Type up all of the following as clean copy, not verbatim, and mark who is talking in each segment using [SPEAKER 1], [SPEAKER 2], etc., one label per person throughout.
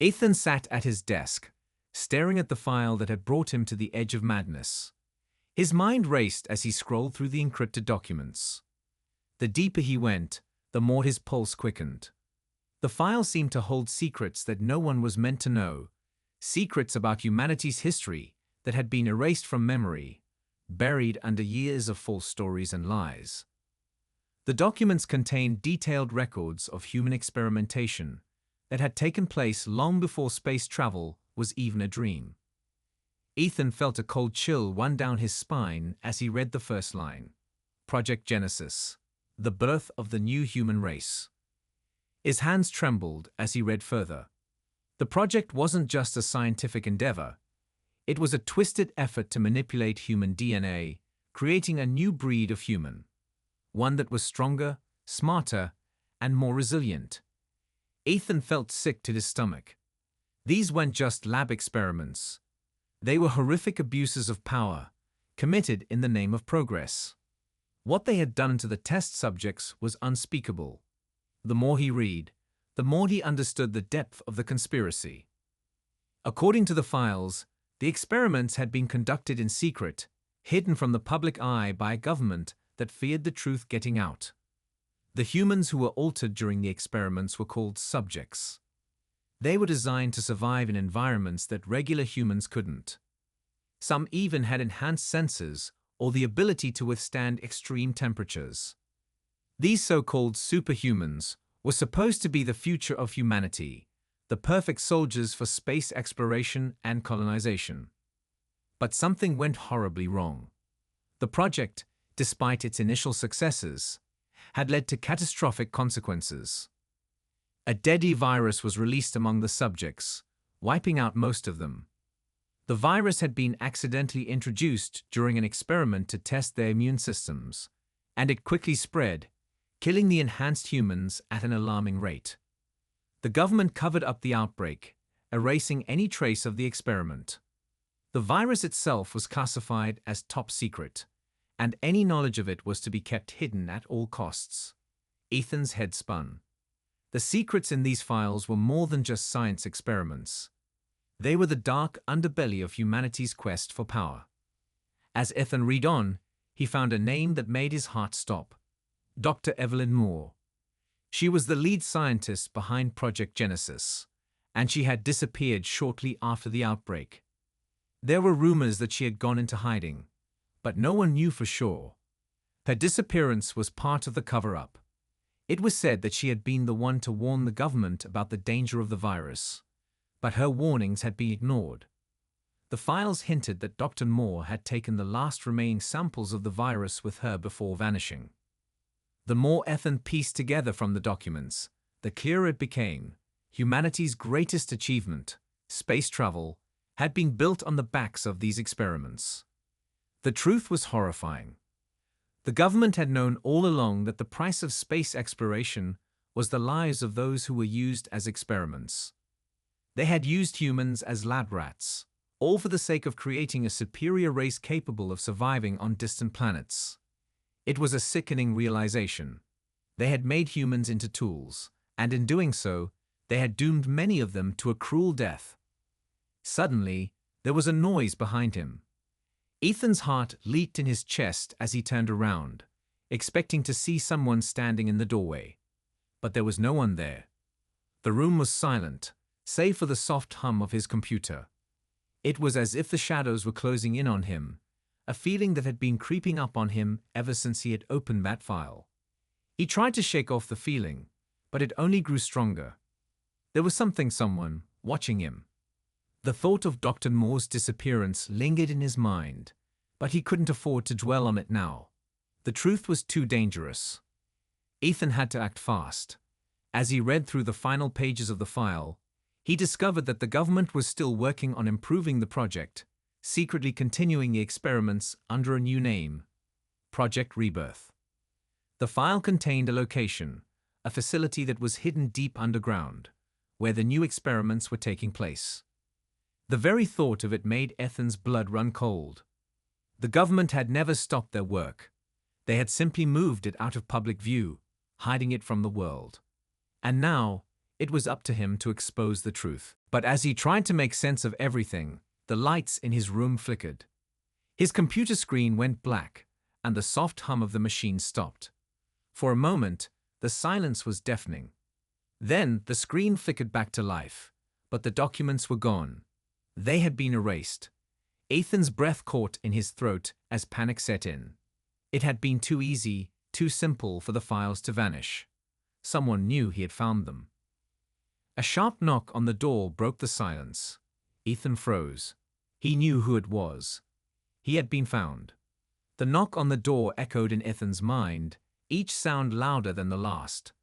[SPEAKER 1] Ethan sat at his desk, staring at the file that had brought him to the edge of madness. His mind raced as he scrolled through the encrypted documents. The deeper he went, the more his pulse quickened. The file seemed to hold secrets that no one was meant to know, secrets about humanity's history that had been erased from memory, buried under years of false stories and lies. The documents contained detailed records of human experimentation that had taken place long before space travel was even a dream. Ethan felt a cold chill run down his spine as he read the first line. Project Genesis, the birth of the new human race. His hands trembled as he read further. The project wasn't just a scientific endeavor. It was a twisted effort to manipulate human DNA, creating a new breed of human. One that was stronger, smarter, and more resilient. Ethan felt sick to his stomach. These weren't just lab experiments. They were horrific abuses of power, committed in the name of progress. What they had done to the test subjects was unspeakable. The more he read, the more he understood the depth of the conspiracy. According to the files, the experiments had been conducted in secret, hidden from the public eye by a government that feared the truth getting out. The humans who were altered during the experiments were called subjects. They were designed to survive in environments that regular humans couldn't. Some even had enhanced senses or the ability to withstand extreme temperatures. These so-called superhumans were supposed to be the future of humanity, the perfect soldiers for space exploration and colonization. But something went horribly wrong. The project, despite its initial successes, had led to catastrophic consequences. A deadly virus was released among the subjects, wiping out most of them. The virus had been accidentally introduced during an experiment to test their immune systems, and it quickly spread, killing the enhanced humans at an alarming rate. The government covered up the outbreak, erasing any trace of the experiment. The virus itself was classified as top secret, and any knowledge of it was to be kept hidden at all costs. Ethan's head spun. The secrets in these files were more than just science experiments. They were the dark underbelly of humanity's quest for power. As Ethan read on, he found a name that made his heart stop. Dr. Evelyn Moore. She was the lead scientist behind Project Genesis, and she had disappeared shortly after the outbreak. There were rumors that she had gone into hiding, but no one knew for sure. Her disappearance was part of the cover-up. It was said that she had been the one to warn the government about the danger of the virus, but her warnings had been ignored. The files hinted that Dr. Moore had taken the last remaining samples of the virus with her before vanishing. The more Ethan pieced together from the documents, the clearer it became. Humanity's greatest achievement, space travel, had been built on the backs of these experiments. The truth was horrifying. The government had known all along that the price of space exploration was the lives of those who were used as experiments. They had used humans as lab rats, all for the sake of creating a superior race capable of surviving on distant planets. It was a sickening realization. They had made humans into tools, and in doing so, they had doomed many of them to a cruel death. Suddenly, there was a noise behind him. Ethan's heart leaped in his chest as he turned around, expecting to see someone standing in the doorway. But there was no one there. The room was silent, save for the soft hum of his computer. It was as if the shadows were closing in on him, a feeling that had been creeping up on him ever since he had opened that file. He tried to shake off the feeling, but it only grew stronger. There was someone watching him. The thought of Dr. Moore's disappearance lingered in his mind, but he couldn't afford to dwell on it now. The truth was too dangerous. Ethan had to act fast. As he read through the final pages of the file, he discovered that the government was still working on improving the project, secretly continuing the experiments under a new name, Project Rebirth. The file contained a location, a facility that was hidden deep underground, where the new experiments were taking place. The very thought of it made Ethan's blood run cold. The government had never stopped their work. They had simply moved it out of public view, hiding it from the world. And now, it was up to him to expose the truth. But as he tried to make sense of everything, the lights in his room flickered. His computer screen went black, and the soft hum of the machine stopped. For a moment, the silence was deafening. Then the screen flickered back to life, but the documents were gone. They had been erased. Ethan's breath caught in his throat as panic set in. It had been too easy, too simple for the files to vanish. Someone knew he had found them. A sharp knock on the door broke the silence. Ethan froze. He knew who it was. He had been found. The knock on the door echoed in Ethan's mind, each sound louder than the last.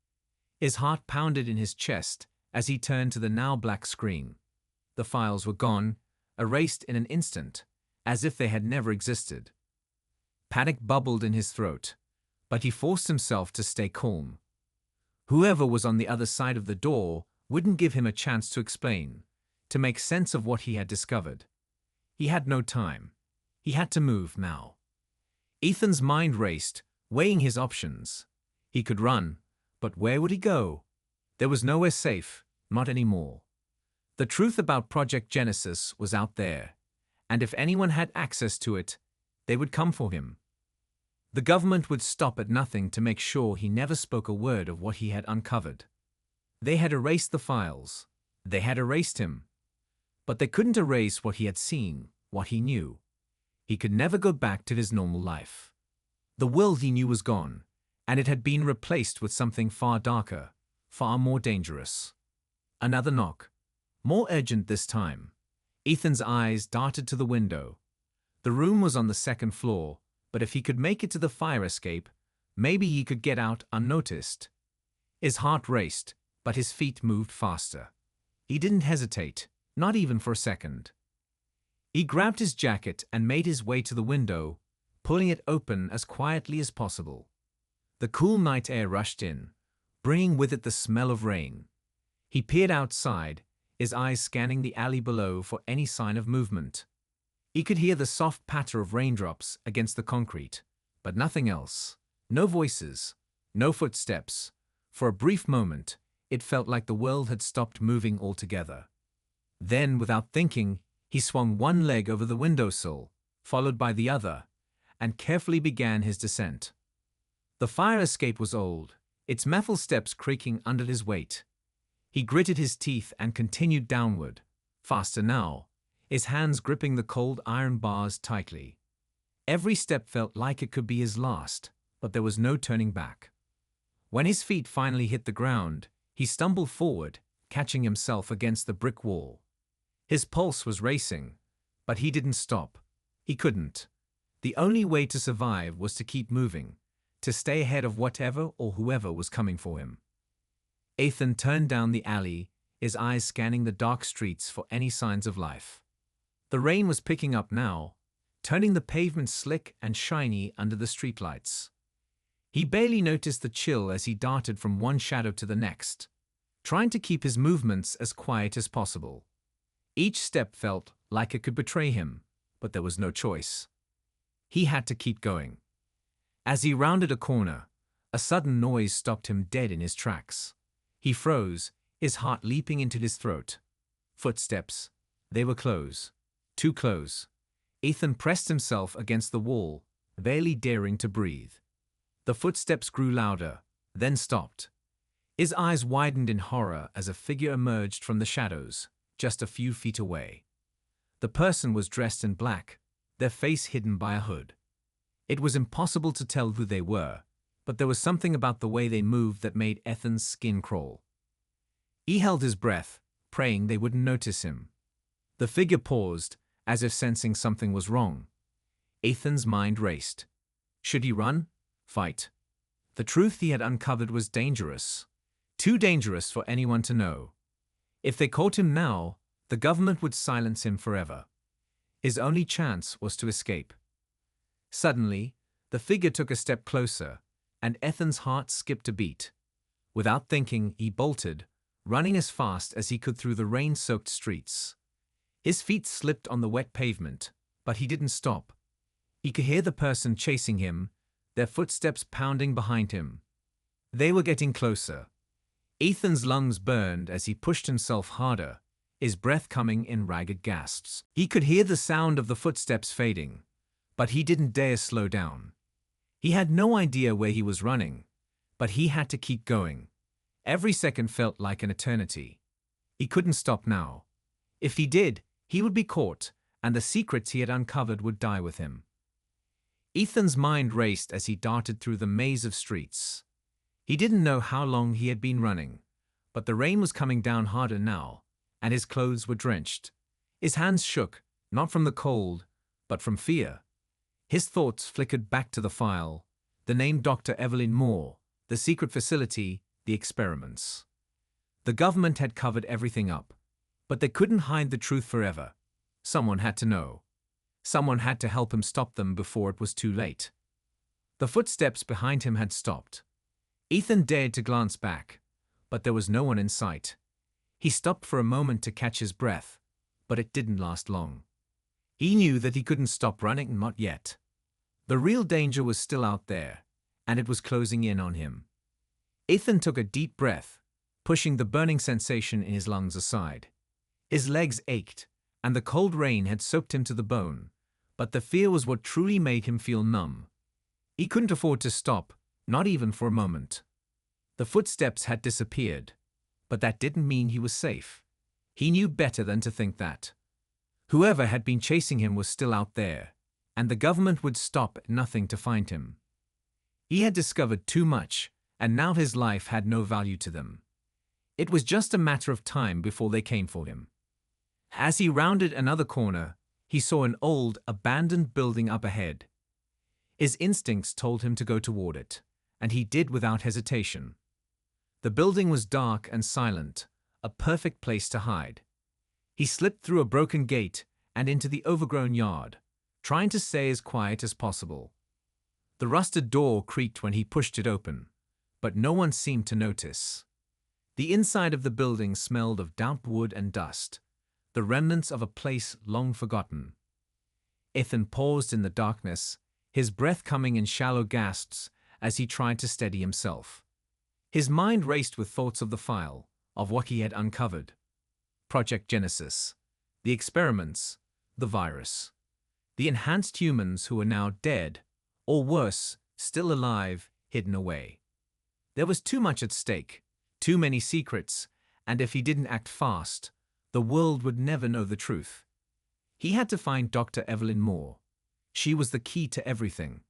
[SPEAKER 1] His heart pounded in his chest as he turned to the now black screen. The files were gone, erased in an instant, as if they had never existed. Panic bubbled in his throat, but he forced himself to stay calm. Whoever was on the other side of the door wouldn't give him a chance to explain, to make sense of what he had discovered. He had no time. He had to move now. Ethan's mind raced, weighing his options. He could run, but where would he go? There was nowhere safe, not anymore. The truth about Project Genesis was out there, and if anyone had access to it, they would come for him. The government would stop at nothing to make sure he never spoke a word of what he had uncovered. They had erased the files. They had erased him. But they couldn't erase what he had seen, what he knew. He could never go back to his normal life. The world he knew was gone, and it had been replaced with something far darker, far more dangerous. Another knock. More urgent this time. Ethan's eyes darted to the window. The room was on the second floor, but if he could make it to the fire escape, maybe he could get out unnoticed. His heart raced, but his feet moved faster. He didn't hesitate, not even for a second. He grabbed his jacket and made his way to the window, pulling it open as quietly as possible. The cool night air rushed in, bringing with it the smell of rain. He peered outside, his eyes scanning the alley below for any sign of movement. He could hear the soft patter of raindrops against the concrete, but nothing else. No voices, no footsteps. For a brief moment, it felt like the world had stopped moving altogether. Then, without thinking, he swung one leg over the windowsill, followed by the other, and carefully began his descent. The fire escape was old, its metal steps creaking under his weight. He gritted his teeth and continued downward, faster now, his hands gripping the cold iron bars tightly. Every step felt like it could be his last, but there was no turning back. When his feet finally hit the ground, he stumbled forward, catching himself against the brick wall. His pulse was racing, but he didn't stop. He couldn't. The only way to survive was to keep moving, to stay ahead of whatever or whoever was coming for him. Ethan turned down the alley, his eyes scanning the dark streets for any signs of life. The rain was picking up now, turning the pavement slick and shiny under the streetlights. He barely noticed the chill as he darted from one shadow to the next, trying to keep his movements as quiet as possible. Each step felt like it could betray him, but there was no choice. He had to keep going. As he rounded a corner, a sudden noise stopped him dead in his tracks. He froze, his heart leaping into his throat. Footsteps. They were close. Too close. Ethan pressed himself against the wall, barely daring to breathe. The footsteps grew louder, then stopped. His eyes widened in horror as a figure emerged from the shadows, just a few feet away. The person was dressed in black, their face hidden by a hood. It was impossible to tell who they were, but there was something about the way they moved that made Ethan's skin crawl. He held his breath, praying they wouldn't notice him. The figure paused, as if sensing something was wrong. Ethan's mind raced. Should he run? Fight? The truth he had uncovered was dangerous. Too dangerous for anyone to know. If they caught him now, the government would silence him forever. His only chance was to escape. Suddenly, the figure took a step closer, and Ethan's heart skipped a beat. Without thinking, he bolted, running as fast as he could through the rain-soaked streets. His feet slipped on the wet pavement, but he didn't stop. He could hear the person chasing him, their footsteps pounding behind him. They were getting closer. Ethan's lungs burned as he pushed himself harder, his breath coming in ragged gasps. He could hear the sound of the footsteps fading, but he didn't dare slow down. He had no idea where he was running, but he had to keep going. Every second felt like an eternity. He couldn't stop now. If he did, he would be caught, and the secrets he had uncovered would die with him. Ethan's mind raced as he darted through the maze of streets. He didn't know how long he had been running, but the rain was coming down harder now, and his clothes were drenched. His hands shook, not from the cold, but from fear. His thoughts flickered back to the file, the name Dr. Evelyn Moore, the secret facility, the experiments. The government had covered everything up, but they couldn't hide the truth forever. Someone had to know. Someone had to help him stop them before it was too late. The footsteps behind him had stopped. Ethan dared to glance back, but there was no one in sight. He stopped for a moment to catch his breath, but it didn't last long. He knew that he couldn't stop running, not yet. The real danger was still out there, and it was closing in on him. Ethan took a deep breath, pushing the burning sensation in his lungs aside. His legs ached, and the cold rain had soaked him to the bone, but the fear was what truly made him feel numb. He couldn't afford to stop, not even for a moment. The footsteps had disappeared, but that didn't mean he was safe. He knew better than to think that. Whoever had been chasing him was still out there, and the government would stop at nothing to find him. He had discovered too much, and now his life had no value to them. It was just a matter of time before they came for him. As he rounded another corner, he saw an old, abandoned building up ahead. His instincts told him to go toward it, and he did without hesitation. The building was dark and silent, a perfect place to hide. He slipped through a broken gate and into the overgrown yard, trying to stay as quiet as possible. The rusted door creaked when he pushed it open, but no one seemed to notice. The inside of the building smelled of damp wood and dust, the remnants of a place long forgotten. Ethan paused in the darkness, his breath coming in shallow gasps as he tried to steady himself. His mind raced with thoughts of the file, of what he had uncovered. Project Genesis, the experiments, the virus, the enhanced humans who were now dead, or worse, still alive, hidden away. There was too much at stake, too many secrets, and if he didn't act fast, the world would never know the truth. He had to find Dr. Evelyn Moore. She was the key to everything.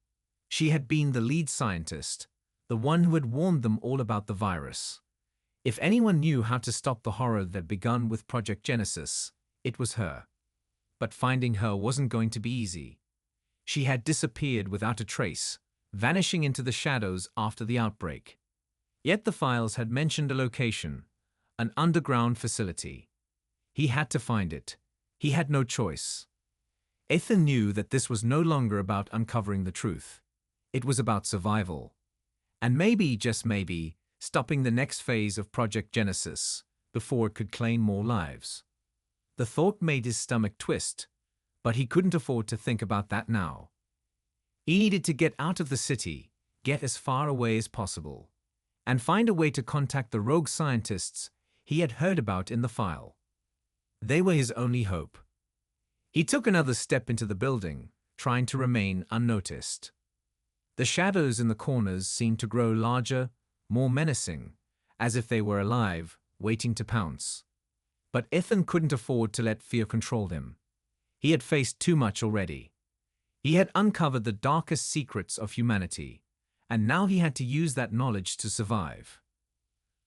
[SPEAKER 1] She had been the lead scientist, the one who had warned them all about the virus. If anyone knew how to stop the horror that begun with Project Genesis, it was her. But finding her wasn't going to be easy. She had disappeared without a trace, vanishing into the shadows after the outbreak. Yet the files had mentioned a location, an underground facility. He had to find it. He had no choice. Ethan knew that this was no longer about uncovering the truth. It was about survival. And maybe, just maybe, stopping the next phase of Project Genesis before it could claim more lives. The thought made his stomach twist, but he couldn't afford to think about that now. He needed to get out of the city, get as far away as possible, and find a way to contact the rogue scientists he had heard about in the file. They were his only hope. He took another step into the building, trying to remain unnoticed. The shadows in the corners seemed to grow larger, more menacing, as if they were alive, waiting to pounce. But Ethan couldn't afford to let fear control him. He had faced too much already. He had uncovered the darkest secrets of humanity, and now he had to use that knowledge to survive.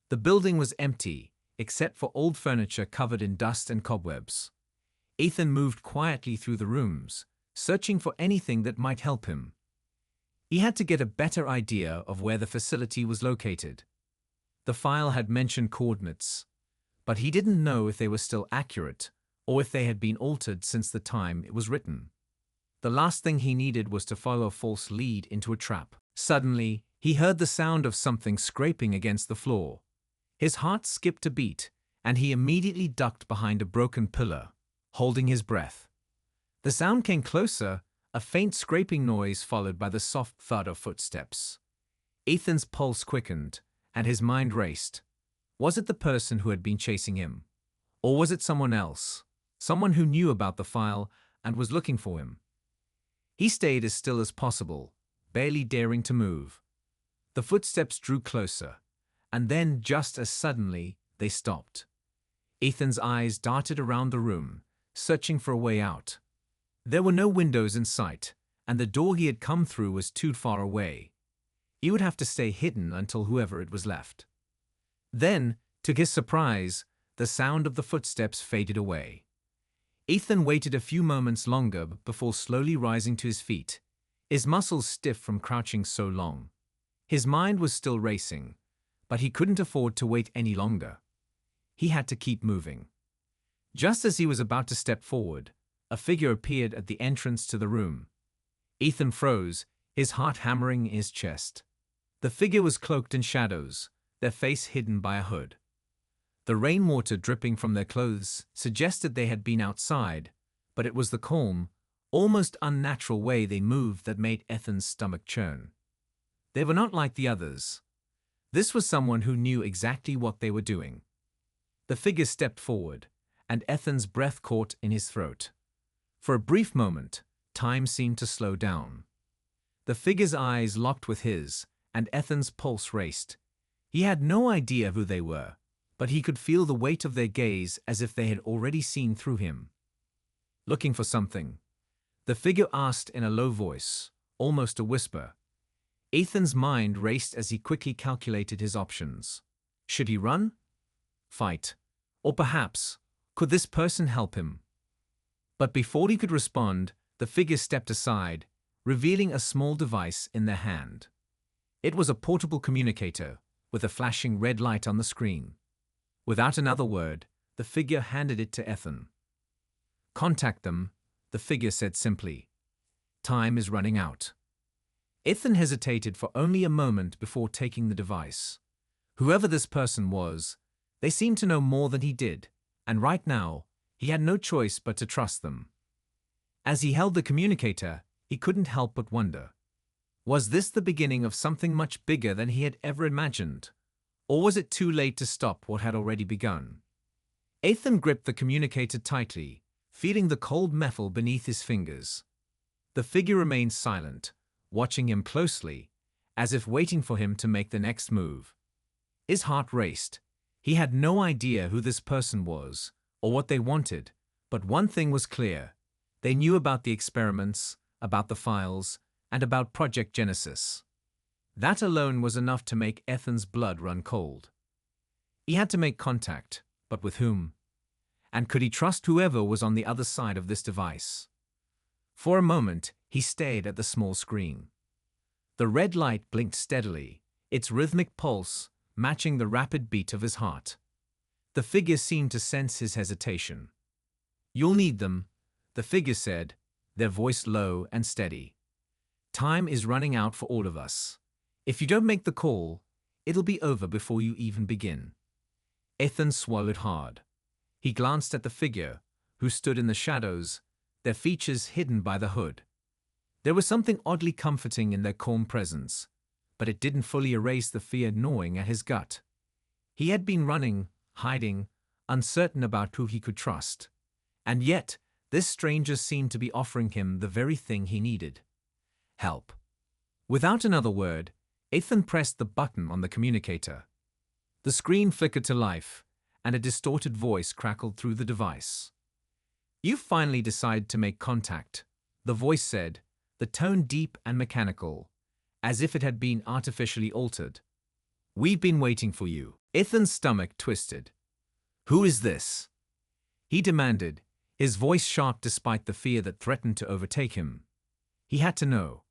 [SPEAKER 1] The building was empty, except for old furniture covered in dust and cobwebs. Ethan moved quietly through the rooms, searching for anything that might help him. He had to get a better idea of where the facility was located. The file had mentioned coordinates, but he didn't know if they were still accurate or if they had been altered since the time it was written. The last thing he needed was to follow a false lead into a trap. Suddenly, he heard the sound of something scraping against the floor. His heart skipped a beat, and he immediately ducked behind a broken pillar, holding his breath. The sound came closer, a faint scraping noise followed by the soft thud of footsteps. Ethan's pulse quickened, and his mind raced. Was it the person who had been chasing him? Or was it someone else? Someone who knew about the file and was looking for him? He stayed as still as possible, barely daring to move. The footsteps drew closer, and then, just as suddenly, they stopped. Ethan's eyes darted around the room, searching for a way out. There were no windows in sight, and the door he had come through was too far away. He would have to stay hidden until whoever it was left. Then, to his surprise, the sound of the footsteps faded away. Ethan waited a few moments longer before slowly rising to his feet, his muscles stiff from crouching so long. His mind was still racing, but he couldn't afford to wait any longer. He had to keep moving. Just as he was about to step forward, a figure appeared at the entrance to the room. Ethan froze, his heart hammering in his chest. The figure was cloaked in shadows, their face hidden by a hood. The rainwater dripping from their clothes suggested they had been outside, but it was the calm, almost unnatural way they moved that made Ethan's stomach churn. They were not like the others. This was someone who knew exactly what they were doing. The figure stepped forward, and Ethan's breath caught in his throat. For a brief moment, time seemed to slow down. The figure's eyes locked with his, and Ethan's pulse raced. He had no idea who they were, but he could feel the weight of their gaze as if they had already seen through him. Looking for something? The figure asked in a low voice, almost a whisper. Ethan's mind raced as he quickly calculated his options. Should he run? Fight? Or perhaps, could this person help him? But before he could respond, the figure stepped aside, revealing a small device in their hand. It was a portable communicator, with a flashing red light on the screen. Without another word, the figure handed it to Ethan. "Contact them," the figure said simply. "Time is running out." Ethan hesitated for only a moment before taking the device. Whoever this person was, they seemed to know more than he did, and right now, he had no choice but to trust them. As he held the communicator, he couldn't help but wonder. Was this the beginning of something much bigger than he had ever imagined? Or was it too late to stop what had already begun? Ethan gripped the communicator tightly, feeling the cold metal beneath his fingers. The figure remained silent, watching him closely, as if waiting for him to make the next move. His heart raced. He had no idea who this person was, or what they wanted, but one thing was clear. They knew about the experiments, about the files, and about Project Genesis. That alone was enough to make Ethan's blood run cold. He had to make contact, but with whom? And could he trust whoever was on the other side of this device? For a moment, he stared at the small screen. The red light blinked steadily, its rhythmic pulse matching the rapid beat of his heart. The figure seemed to sense his hesitation. "You'll need them," the figure said, their voice low and steady. "Time is running out for all of us. If you don't make the call, it'll be over before you even begin." Ethan swallowed hard. He glanced at the figure, who stood in the shadows, their features hidden by the hood. There was something oddly comforting in their calm presence, but it didn't fully erase the fear gnawing at his gut. He had been running, hiding, uncertain about who he could trust. And yet, this stranger seemed to be offering him the very thing he needed: help. Without another word, Ethan pressed the button on the communicator. The screen flickered to life, and a distorted voice crackled through the device. "You've finally decided to make contact," the voice said, the tone deep and mechanical, as if it had been artificially altered. "We've been waiting for you." Ethan's stomach twisted. "Who is this?" he demanded, his voice sharp despite the fear that threatened to overtake him. He had to know.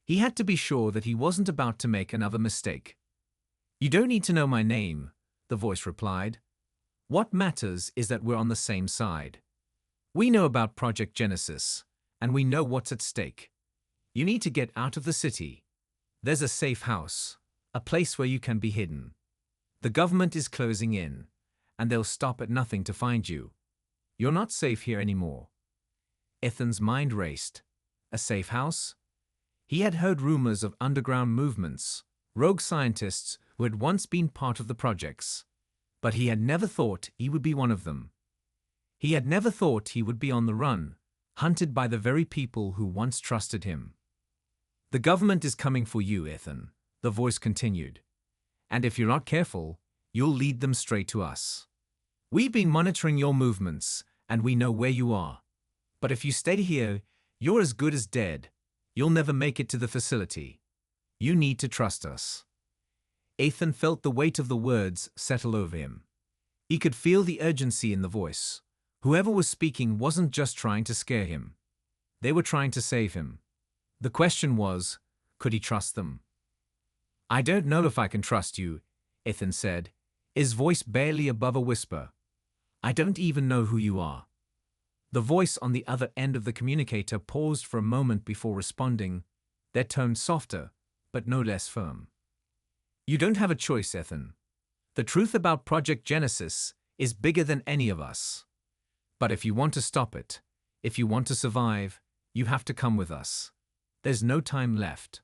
[SPEAKER 1] He had to be sure that he wasn't about to make another mistake. "You don't need to know my name," the voice replied. "What matters is that we're on the same side. We know about Project Genesis, and we know what's at stake. You need to get out of the city. There's a safe house, a place where you can be hidden. The government is closing in, and they'll stop at nothing to find you. You're not safe here anymore." Ethan's mind raced. A safe house? He had heard rumors of underground movements, rogue scientists who had once been part of the projects. But he had never thought he would be one of them. He had never thought he would be on the run, hunted by the very people who once trusted him. "The government is coming for you, Ethan," the voice continued. "And if you're not careful, you'll lead them straight to us. We've been monitoring your movements, and we know where you are. But if you stay here, you're as good as dead. You'll never make it to the facility. You need to trust us." Ethan felt the weight of the words settle over him. He could feel the urgency in the voice. Whoever was speaking wasn't just trying to scare him. They were trying to save him. The question was, could he trust them? "I don't know if I can trust you," Ethan said, his voice barely above a whisper. "I don't even know who you are." The voice on the other end of the communicator paused for a moment before responding, their tone softer, but no less firm. "You don't have a choice, Ethan. The truth about Project Genesis is bigger than any of us. But if you want to stop it, if you want to survive, you have to come with us. There's no time left."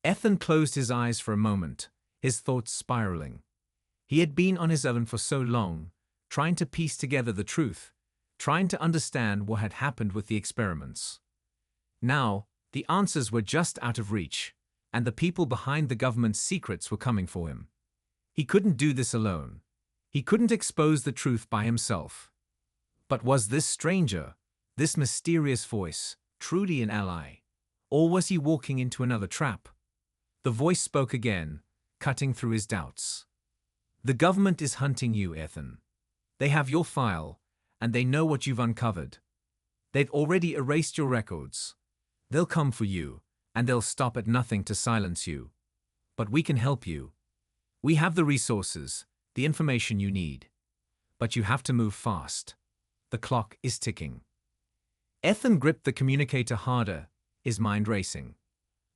[SPEAKER 1] Ethan closed his eyes for a moment, his thoughts spiraling. He had been on his own for so long, trying to piece together the truth, trying to understand what had happened with the experiments. Now, the answers were just out of reach, and the people behind the government's secrets were coming for him. He couldn't do this alone. He couldn't expose the truth by himself. But was this stranger, this mysterious voice, truly an ally? Or was he walking into another trap? The voice spoke again, cutting through his doubts. "The government is hunting you, Ethan. They have your file, and they know what you've uncovered. They've already erased your records. They'll come for you, and they'll stop at nothing to silence you. But we can help you. We have the resources, the information you need. But you have to move fast. The clock is ticking." Ethan gripped the communicator harder, his mind racing.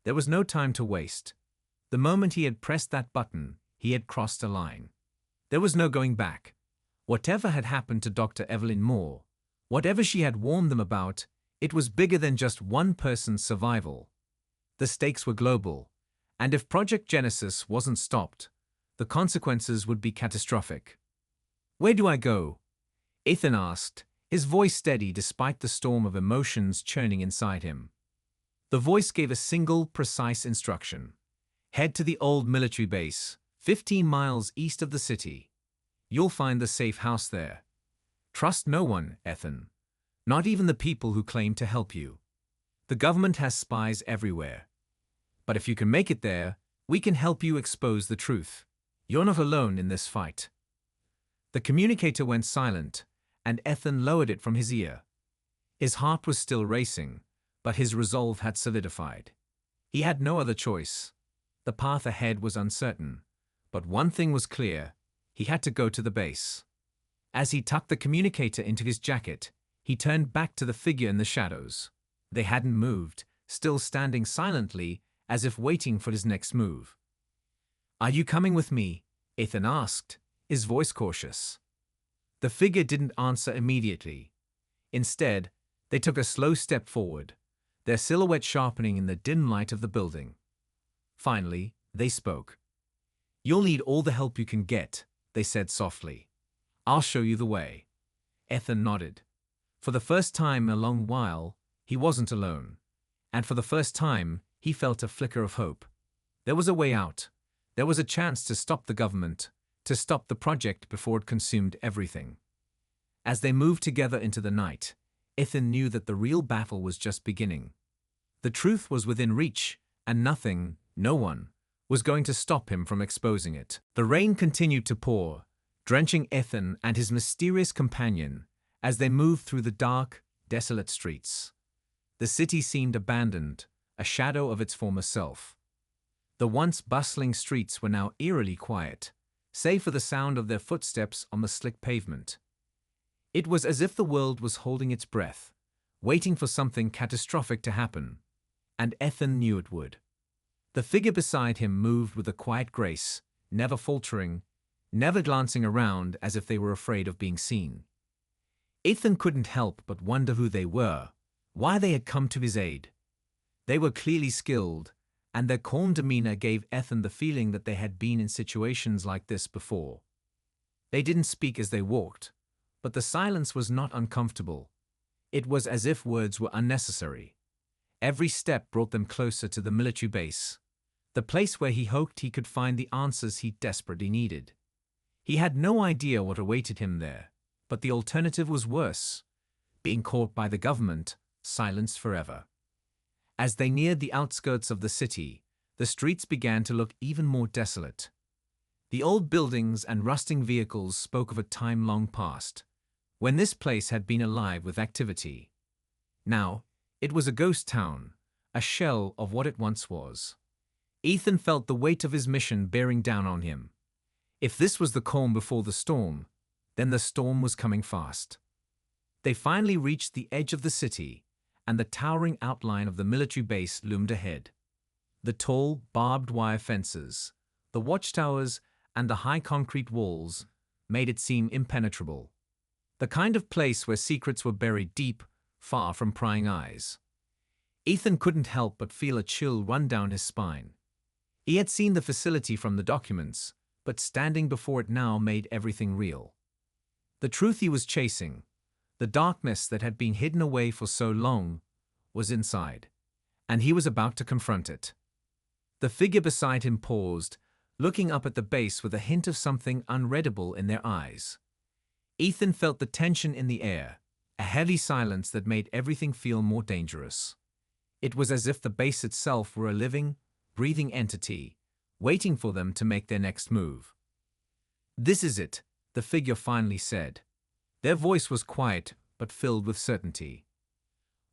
[SPEAKER 1] There was no time to waste. The moment he had pressed that button, he had crossed a line. There was no going back. Whatever had happened to Dr. Evelyn Moore, whatever she had warned them about, it was bigger than just one person's survival. The stakes were global, and if Project Genesis wasn't stopped, the consequences would be catastrophic. "Where do I go?" Ethan asked, his voice steady despite the storm of emotions churning inside him. The voice gave a single, precise instruction. "Head to the old military base, 15 miles east of the city. You'll find the safe house there. Trust no one, Ethan. Not even the people who claim to help you. The government has spies everywhere. But if you can make it there, we can help you expose the truth. You're not alone in this fight." The communicator went silent, and Ethan lowered it from his ear. His heart was still racing, but his resolve had solidified. He had no other choice. The path ahead was uncertain, but one thing was clear: he had to go to the base. As he tucked the communicator into his jacket, he turned back to the figure in the shadows. They hadn't moved, still standing silently, as if waiting for his next move. "Are you coming with me?" Ethan asked, his voice cautious. The figure didn't answer immediately. Instead, they took a slow step forward, their silhouette sharpening in the dim light of the building. Finally, they spoke. "You'll need all the help you can get," they said softly. "I'll show you the way." Ethan nodded. For the first time in a long while, he wasn't alone. And for the first time, he felt a flicker of hope. There was a way out. There was a chance to stop the government, to stop the project before it consumed everything. As they moved together into the night, Ethan knew that the real battle was just beginning. The truth was within reach, and nothing, no one, was going to stop him from exposing it. The rain continued to pour, drenching Ethan and his mysterious companion as they moved through the dark, desolate streets. The city seemed abandoned, a shadow of its former self. The once bustling streets were now eerily quiet, save for the sound of their footsteps on the slick pavement. It was as if the world was holding its breath, waiting for something catastrophic to happen, and Ethan knew it would. The figure beside him moved with a quiet grace, never faltering, never glancing around as if they were afraid of being seen. Ethan couldn't help but wonder who they were, why they had come to his aid. They were clearly skilled, and their calm demeanor gave Ethan the feeling that they had been in situations like this before. They didn't speak as they walked, But the silence was not uncomfortable. It was as if words were unnecessary. Every step brought them closer to the military base, the place where he hoped he could find the answers he desperately needed. He had no idea what awaited him there, but the alternative was worse: being caught by the government, silenced forever. As they neared the outskirts of the city, the streets began to look even more desolate. The old buildings and rusting vehicles spoke of a time long past, when this place had been alive with activity. Now, it was a ghost town, a shell of what it once was. Ethan felt the weight of his mission bearing down on him. If this was the calm before the storm, then the storm was coming fast. They finally reached the edge of the city, and the towering outline of the military base loomed ahead. The tall, barbed wire fences, the watchtowers, and the high concrete walls made it seem impenetrable. The kind of place where secrets were buried deep, far from prying eyes. Ethan couldn't help but feel a chill run down his spine. He had seen the facility from the documents, but standing before it now made everything real. The truth he was chasing, the darkness that had been hidden away for so long, was inside, and he was about to confront it. The figure beside him paused, looking up at the base with a hint of something unreadable in their eyes. Ethan felt the tension in the air, a heavy silence that made everything feel more dangerous. It was as if the base itself were a living, breathing entity, waiting for them to make their next move. "This is it," the figure finally said. Their voice was quiet, but filled with certainty.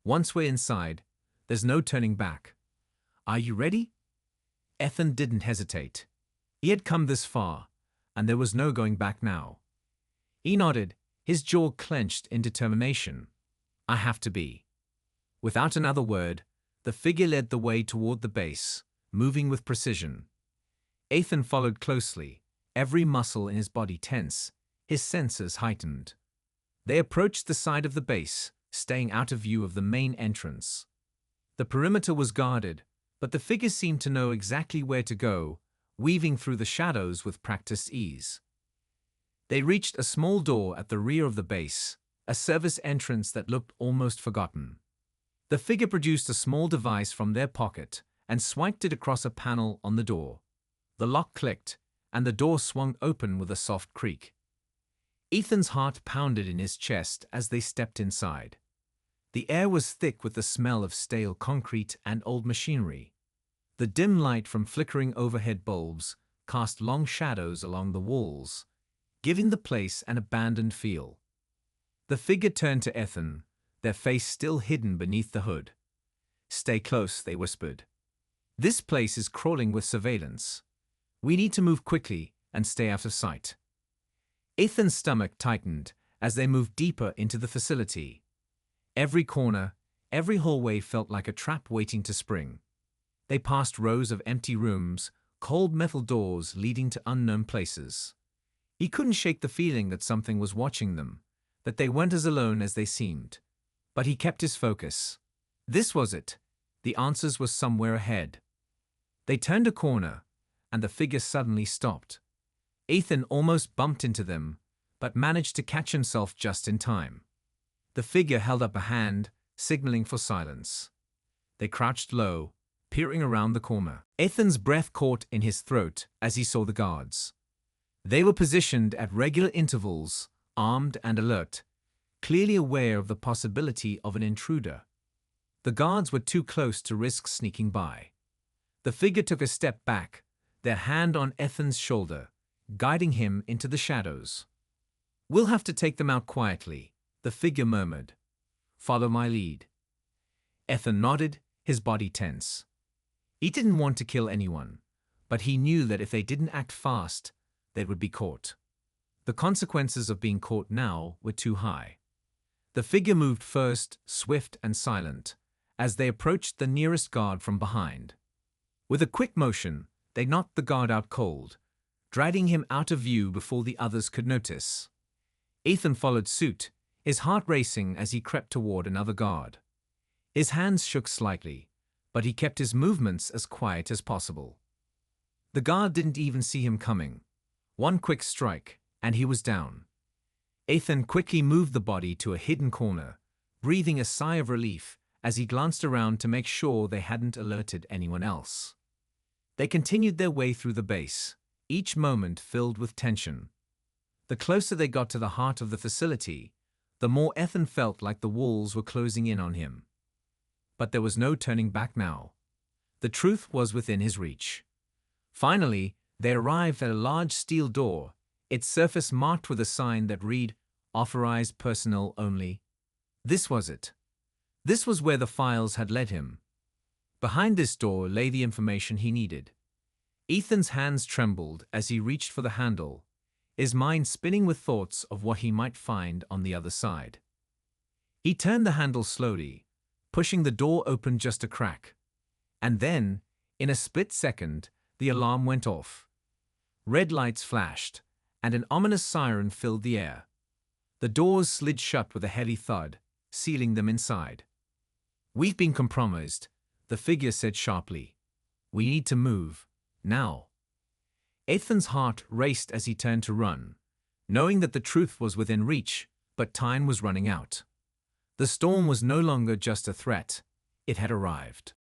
[SPEAKER 1] "Once we're inside, there's no turning back. Are you ready?" Ethan didn't hesitate. He had come this far, and there was no going back now. He nodded, his jaw clenched in determination. "I have to be." Without another word, the figure led the way toward the base, moving with precision. Ethan followed closely, every muscle in his body tense, his senses heightened. They approached the side of the base, staying out of view of the main entrance. The perimeter was guarded, but the figure seemed to know exactly where to go, weaving through the shadows with practiced ease. They reached a small door at the rear of the base, a service entrance that looked almost forgotten. The figure produced a small device from their pocket and swiped it across a panel on the door. The lock clicked, and the door swung open with a soft creak. Ethan's heart pounded in his chest as they stepped inside. The air was thick with the smell of stale concrete and old machinery. The dim light from flickering overhead bulbs cast long shadows along the walls, giving the place an abandoned feel. The figure turned to Ethan, their face still hidden beneath the hood. "Stay close," they whispered. "This place is crawling with surveillance. We need to move quickly and stay out of sight." Ethan's stomach tightened as they moved deeper into the facility. Every corner, every hallway felt like a trap waiting to spring. They passed rows of empty rooms, cold metal doors leading to unknown places. He couldn't shake the feeling that something was watching them, that they weren't as alone as they seemed. But he kept his focus. This was it. The answers were somewhere ahead. They turned a corner, and the figure suddenly stopped. Ethan almost bumped into them, but managed to catch himself just in time. The figure held up a hand, signaling for silence. They crouched low, peering around the corner. Ethan's breath caught in his throat as he saw the guards. They were positioned at regular intervals, armed and alert, clearly aware of the possibility of an intruder. The guards were too close to risk sneaking by. The figure took a step back, their hand on Ethan's shoulder, guiding him into the shadows. "We'll have to take them out quietly," the figure murmured. "Follow my lead." Ethan nodded, his body tense. He didn't want to kill anyone, but he knew that if they didn't act fast, they would be caught. The consequences of being caught now were too high. The figure moved first, swift and silent, as they approached the nearest guard from behind. With a quick motion, they knocked the guard out cold, dragging him out of view before the others could notice. Ethan followed suit, his heart racing as he crept toward another guard. His hands shook slightly, but he kept his movements as quiet as possible. The guard didn't even see him coming. One quick strike, and he was down. Ethan quickly moved the body to a hidden corner, breathing a sigh of relief as he glanced around to make sure they hadn't alerted anyone else. They continued their way through the base, each moment filled with tension. The closer they got to the heart of the facility, the more Ethan felt like the walls were closing in on him. But there was no turning back now. The truth was within his reach. Finally, they arrived at a large steel door, its surface marked with a sign that read, "Authorized personnel only." This was it. This was where the files had led him. Behind this door lay the information he needed. Ethan's hands trembled as he reached for the handle, his mind spinning with thoughts of what he might find on the other side. He turned the handle slowly, pushing the door open just a crack. And then, in a split second, the alarm went off. Red lights flashed, and an ominous siren filled the air. The doors slid shut with a heavy thud, sealing them inside. "We've been compromised," the figure said sharply. "We need to move, now." Ethan's heart raced as he turned to run, knowing that the truth was within reach, but time was running out. The storm was no longer just a threat, it had arrived.